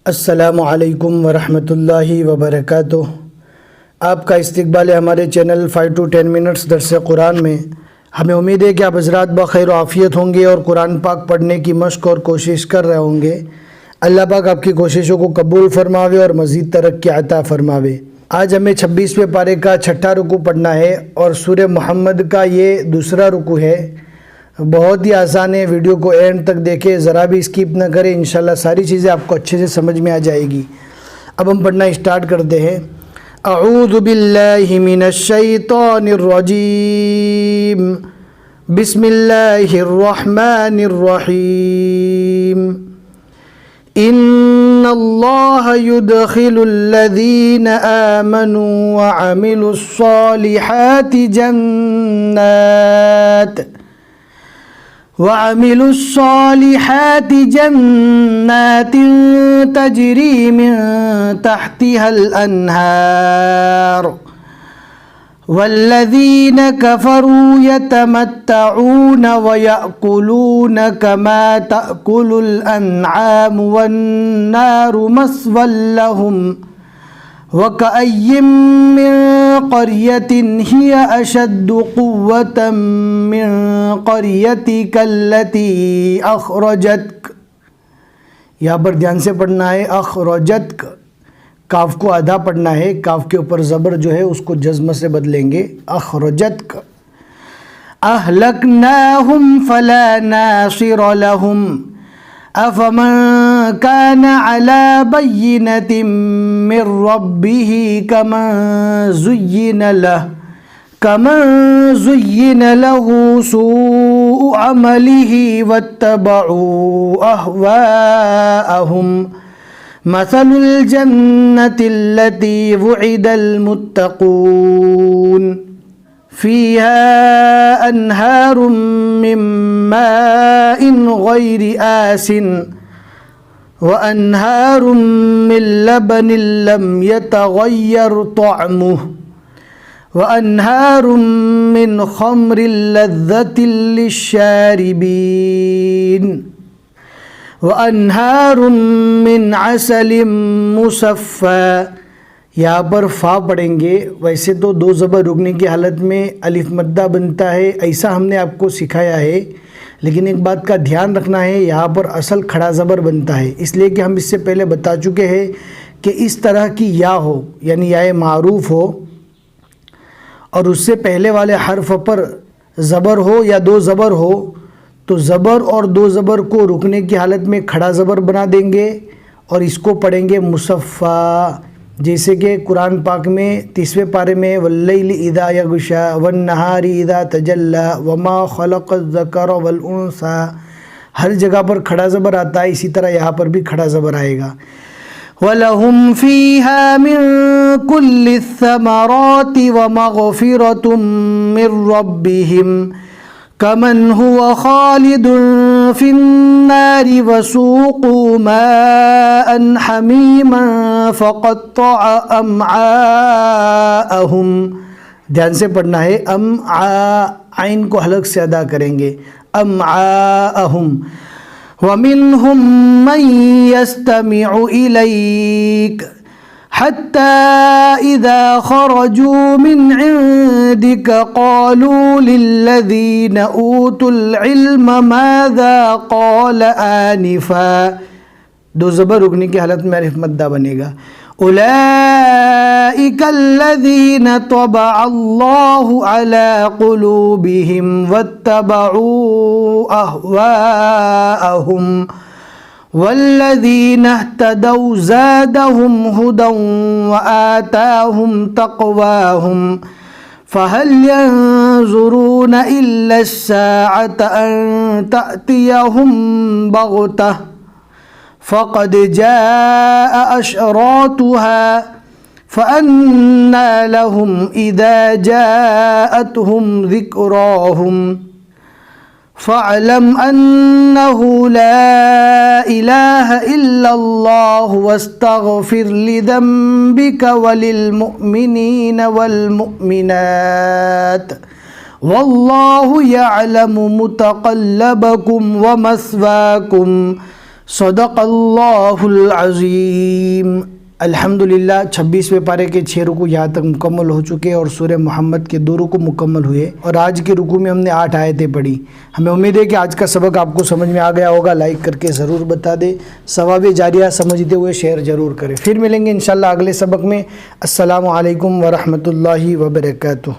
अस्सलामु अलैकुम वरहमतुल्लाहि वबरकातुह। आपका इस्तकबाल है हमारे चैनल 5 to 10 मिनट्स दर्स कुरान में। हमें उम्मीद है कि आप हज़रात बखैर आफ़ियत होंगे और कुरान पाक पढ़ने की मश्क और कोशिश कर रहे होंगे। अल्लाह पाक आपकी कोशिशों को कबूल फरमावे और मज़ीद तरक्की अता फरमावे। आज हमें 26वें पारे का छठा रुकू पढ़ना है और सूरह मोहम्मद का ये दूसरा रुकू है। बहुत ही आसान है, वीडियो को एंड तक देखें, ज़रा भी स्किप ना करें। इंशाल्लाह सारी चीज़ें आपको अच्छे से समझ में आ जाएगी। अब हम पढ़ना स्टार्ट करते हैं। अऊज़ु बिल्लाहि मिनश शैतानिर रजीम, बिस्मिल्लाहिर रहमानिर रहीम। इन्नल्लाह युदखिलुल्लज़ीना आमनू व अमिलुस्सॉलिहाति जन्नात तजरी मिन तहतिहल अन्हार वल्लज़ीन कफ़रू यतमत्तऊन व यअकुलून कमा तअकुलुल अन्आम वन्नारु मस्वल लहुम वकअय्यिम मिन क़र्यतिन हिय अशद्दु क़ुव्वतम मिन क़र्यतिक अल्लती अख़रजतक। यहाँ पर ध्यान से पढ़ना है। अख़रजतक, काफ को आधा पढ़ना है, काफ के ऊपर ज़बर जो है उसको जज़्म से बदलेंगे। अख़रजतक। अहलकनाहुम फला नासिर लहुम अफ़मन कान अला बय्यिनतिम मिर रब्बिही कमन ज़ुय्यिन लहू सूअ अमलिही वत्तबऊ अहवाअहुम मसलुल जन्नतिल्लती वुइदल मुत्तक़ून फ़ीहा अन्हारुम मिन माइन गैरि आसिन व अन्हारुम मिन लबनिन लम यतगय्यर तअमुहु व अन्हारुम मिन ख़म्रिन लज़्ज़तिन लिश्शारिबीन व अन्हारुम मिन असलिम मुसफ़्फ़ा। यहाँ पर फ़ा पढ़ेंगे। वैसे तो दो ज़बर रुकने की हालत में अलिफ मद्दा बनता है, ऐसा हमने आपको सिखाया है, लेकिन एक बात का ध्यान रखना है, यहाँ पर असल खड़ा ज़बर बनता है, इसलिए कि हम इससे पहले बता चुके हैं कि इस तरह की या हो, यानी या मारूफ़ हो और उससे पहले वाले हर्फ पर ज़बर हो या दो ज़बर हो, तो ज़बर और दो ज़बर को रुकने की हालत में खड़ा ज़बर बना देंगे और इसको पढ़ेंगे मुसफ़्फ़ा। जैसे कि कुरान पाक में 30वें पारे में वल्लैलि इज़ा यग़शा वन्नहारी इज़ा तजल्ला वमा ख़लक़ज़ ज़कर वल उन्सा, हर जगह पर खड़ा ज़बर आता है, इसी तरह यहाँ पर भी खड़ा ज़बर आएगा। वलहुम फ़ीहा मिन कुल्लि थमराति व मग़फ़िरतुम मिर रब्बिहिम कमन हुवा ख़ालिदुन फ़िन्नारि वसूक़ू माअन हमीमन फ़क़त्तअ अम्आअहुम। ध्यान से पढ़ना है। आइन को हलक से अदा करेंगे। अम्आअहुम। वमिनहुम मन यस्तमिउ इलैक हत्ता इज़ा ख़रजू मिन इंदिक क़ालू लिल्लज़ीना ऊतुल इल्म माज़ा क़ाल आनिफ़ा। दो ज़बर रुकने की हालत में अलिफ मद्दा बनेगा। उलाइका अल्लज़ीना तबअ अल्लाहु अला क़ुलूबिहिम वत्तबऊ अहवाअहुम वल्लज़ीना इह्तदौ ज़ादहुम हुदन व आताहुम तक़वाहुम फ़हल यंज़ुरून इल्ला अस्साअत अन तअतियहुम बग़तह फ़क़द जाअ अशरातुहा फ़अन्ना लहुम इज़ा जाअतहुम ज़िक्राहुम फ़अलम अन्नहु ला इलाहा इल्लल्लाह वस्तग़फ़िर लिज़ंबिका वलिलमुअ्मिनीन वल्मुअ्मिनात वल्लाहु यअलमु मुतक़ल्लबकुम व मस्वाकुम सदक़ल्लाहुल अज़ीम। अल्हम्दुलिल्लाह 26वें पारे के 6 रुकू यहाँ तक मुकम्मल हो चुके और सूरह मोहम्मद के 2 रुकू मुकम्मल हुए और आज के रुकू में हमने 8 आयतें पढ़ी। हमें उम्मीद है कि आज का सबक आपको समझ में आ गया होगा। लाइक करके ज़रूर बता दें, सवाब जारिया समझते हुए शेयर ज़रूर करें। फिर मिलेंगे इंशाल्लाह अगले सबक में। अस्सलामु अलैकुम व रहमतुल्लाहि व बरकातुहू।